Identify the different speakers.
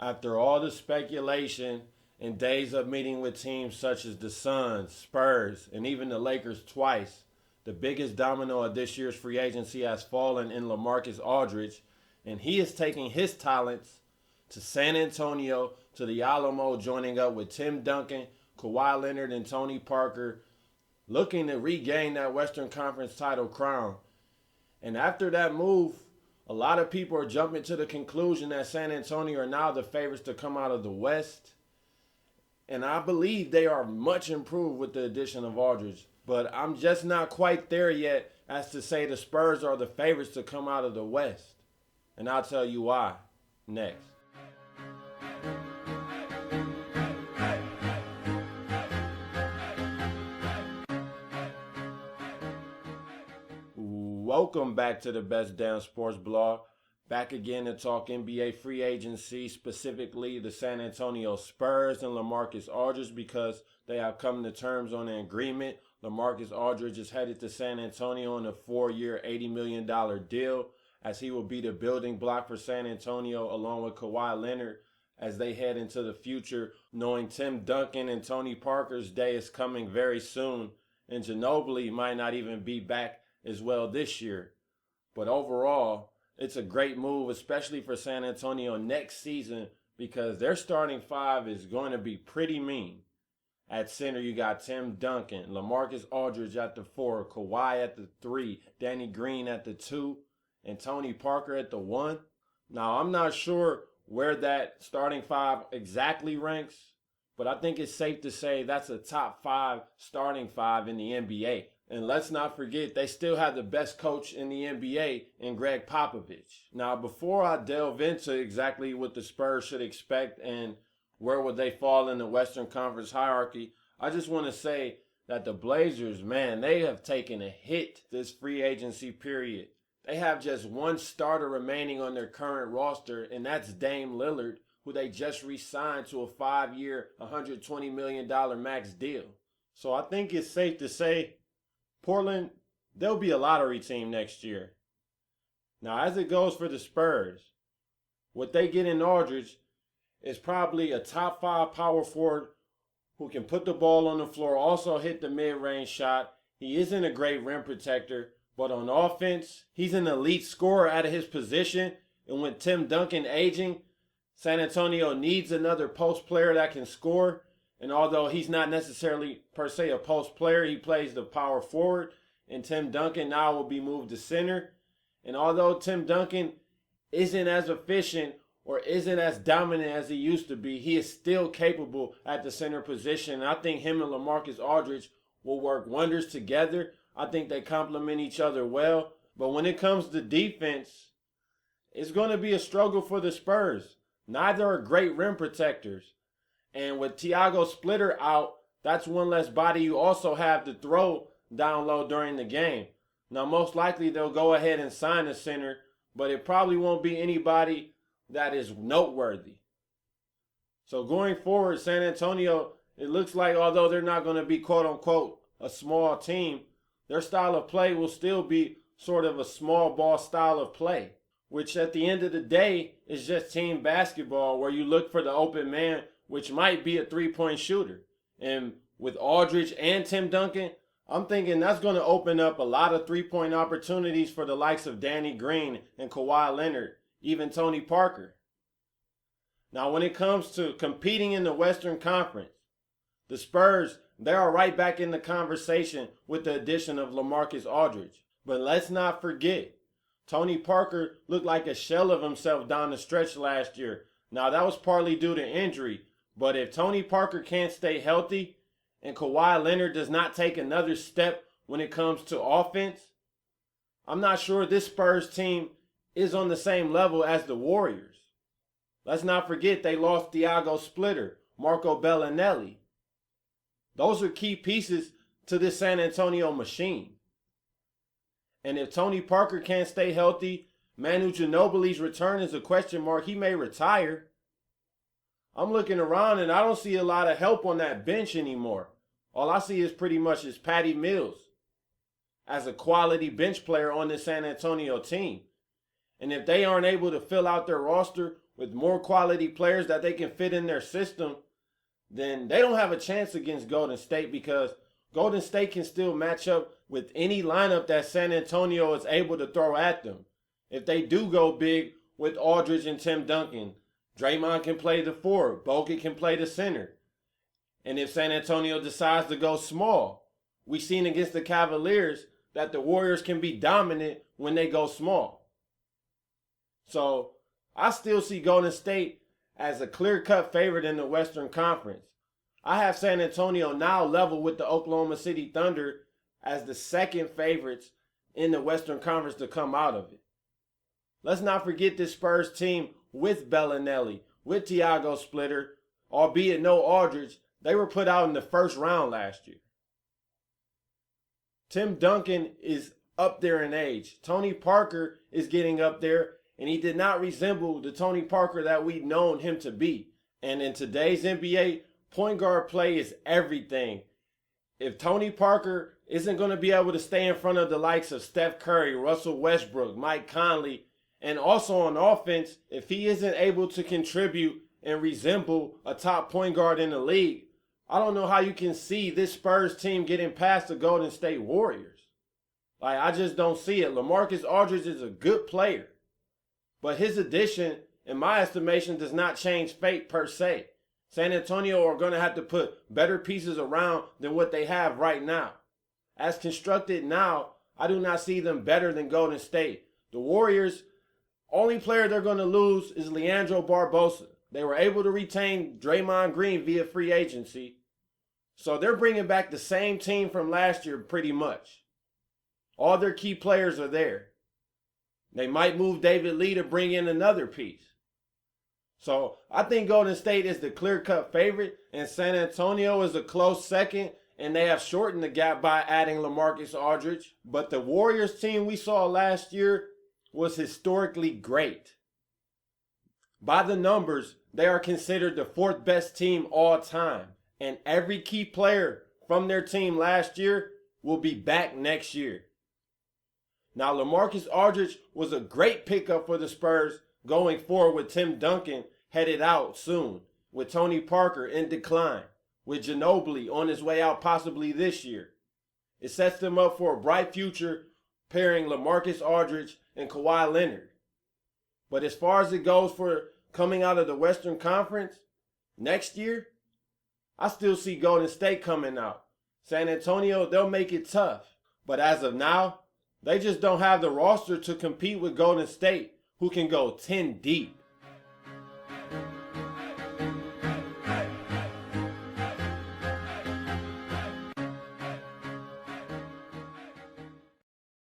Speaker 1: After all the speculation and days of meeting with teams such as the Suns, Spurs, and even the Lakers twice, the biggest domino of this year's free agency has fallen in LaMarcus Aldridge, and he is taking his talents to San Antonio, to the Alamo, joining up with Tim Duncan, Kawhi Leonard, and Tony Parker, looking to regain that Western Conference title crown. And after that move, a lot of people are jumping to the conclusion that San Antonio are now the favorites to come out of the West. And I believe they are much improved with the addition of Aldridge. But I'm just not quite there yet as to say the Spurs are the favorites to come out of the West. And I'll tell you why next. Welcome back to the Best Damn Sports Blog. Back again to talk NBA free agency, specifically the San Antonio Spurs and LaMarcus Aldridge, because they have come to terms on an agreement. LaMarcus Aldridge is headed to San Antonio on a 4-year, $80 million deal, as he will be the building block for San Antonio along with Kawhi Leonard as they head into the future, knowing Tim Duncan and Tony Parker's day is coming very soon, and Ginobili might not even be back as well this year. But overall, it's a great move, especially for San Antonio next season, because their starting five is going to be pretty mean. At center, you got Tim Duncan, LaMarcus Aldridge at the 4, Kawhi at the 3, Danny Green at the 2, and Tony Parker at the 1. Now, I'm not sure where that starting five exactly ranks, but I think it's safe to say that's a top 5 starting five in the NBA. And let's not forget, they still have the best coach in the NBA in Greg Popovich. Now, before I delve into exactly what the Spurs should expect and where would they fall in the Western Conference hierarchy, I just want to say that the Blazers, man, they have taken a hit this free agency period. They have just one starter remaining on their current roster, and that's Dame Lillard, who they just re-signed to a 5-year, $120 million max deal. So I think it's safe to say Portland, they'll be a lottery team next year. Now, as it goes for the Spurs, what they get in Aldridge is probably a top 5 power forward who can put the ball on the floor, also hit the mid-range shot. He isn't a great rim protector, but on offense, he's an elite scorer out of his position. And with Tim Duncan aging, San Antonio needs another post player that can score. And although he's not necessarily per se a post player, he plays the power forward. And Tim Duncan now will be moved to center. And although Tim Duncan isn't as efficient or isn't as dominant as he used to be, he is still capable at the center position. And I think him and LaMarcus Aldridge will work wonders together. I think they complement each other well. But when it comes to defense, it's going to be a struggle for the Spurs. Neither are great rim protectors. And with Thiago Splitter out, that's one less body you also have to throw down low during the game. Now, most likely they'll go ahead and sign a center, but it probably won't be anybody that is noteworthy. So going forward, San Antonio, it looks like although they're not going to be quote-unquote a small team, their style of play will still be sort of a small ball style of play, which at the end of the day is just team basketball where you look for the open man, which might be a three-point shooter. And with Aldridge and Tim Duncan, I'm thinking that's going to open up a lot of three-point opportunities for the likes of Danny Green and Kawhi Leonard, even Tony Parker. Now, when it comes to competing in the Western Conference, the Spurs, they are right back in the conversation with the addition of LaMarcus Aldridge. But let's not forget, Tony Parker looked like a shell of himself down the stretch last year. Now, that was partly due to injury, but if Tony Parker can't stay healthy and Kawhi Leonard does not take another step when it comes to offense, I'm not sure this Spurs team is on the same level as the Warriors. Let's not forget they lost Thiago Splitter, Marco Bellinelli. Those are key pieces to this San Antonio machine. And if Tony Parker can't stay healthy, Manu Ginobili's return is a question mark. He may retire. I'm looking around and I don't see a lot of help on that bench anymore. All I see is pretty much is Patty Mills as a quality bench player on the San Antonio team. And if they aren't able to fill out their roster with more quality players that they can fit in their system, then they don't have a chance against Golden State, because Golden State can still match up with any lineup that San Antonio is able to throw at them. If they do go big with Aldridge and Tim Duncan, Draymond can play the forward, Bogut can play the center. And if San Antonio decides to go small, we've seen against the Cavaliers that the Warriors can be dominant when they go small. So I still see Golden State as a clear-cut favorite in the Western Conference. I have San Antonio now level with the Oklahoma City Thunder as the second favorites in the Western Conference to come out of it. Let's not forget this Spurs team with Bellinelli, with Thiago Splitter, albeit no Aldridge. They were put out in the first round last year. Tim Duncan is up there in age. Tony Parker is getting up there, and he did not resemble the Tony Parker that we've known him to be. And in today's NBA, point guard play is everything. If Tony Parker isn't going to be able to stay in front of the likes of Steph Curry, Russell Westbrook, Mike Conley, and also on offense, if he isn't able to contribute and resemble a top point guard in the league, I don't know how you can see this Spurs team getting past the Golden State Warriors. Like, I just don't see it. LaMarcus Aldridge is a good player, but his addition, in my estimation, does not change fate per se. San Antonio are going to have to put better pieces around than what they have right now. As constructed now, I do not see them better than Golden State. The Warriors, only player they're going to lose is Leandro Barbosa. They were able to retain Draymond Green via free agency. So they're bringing back the same team from last year pretty much. All their key players are there. They might move David Lee to bring in another piece. So I think Golden State is the clear-cut favorite, and San Antonio is a close second, and they have shortened the gap by adding LaMarcus Aldridge. But the Warriors team we saw last year was historically great. By the numbers, they are considered the fourth best team all time. And every key player from their team last year will be back next year. Now, LaMarcus Aldridge was a great pickup for the Spurs going forward with Tim Duncan headed out soon, with Tony Parker in decline, with Ginobili on his way out possibly this year. It sets them up for a bright future pairing LaMarcus Aldridge and Kawhi Leonard. But as far as it goes for coming out of the Western Conference next year, I still see Golden State coming out. San Antonio, they'll make it tough. But as of now, they just don't have the roster to compete with Golden State, who can go 10 deep.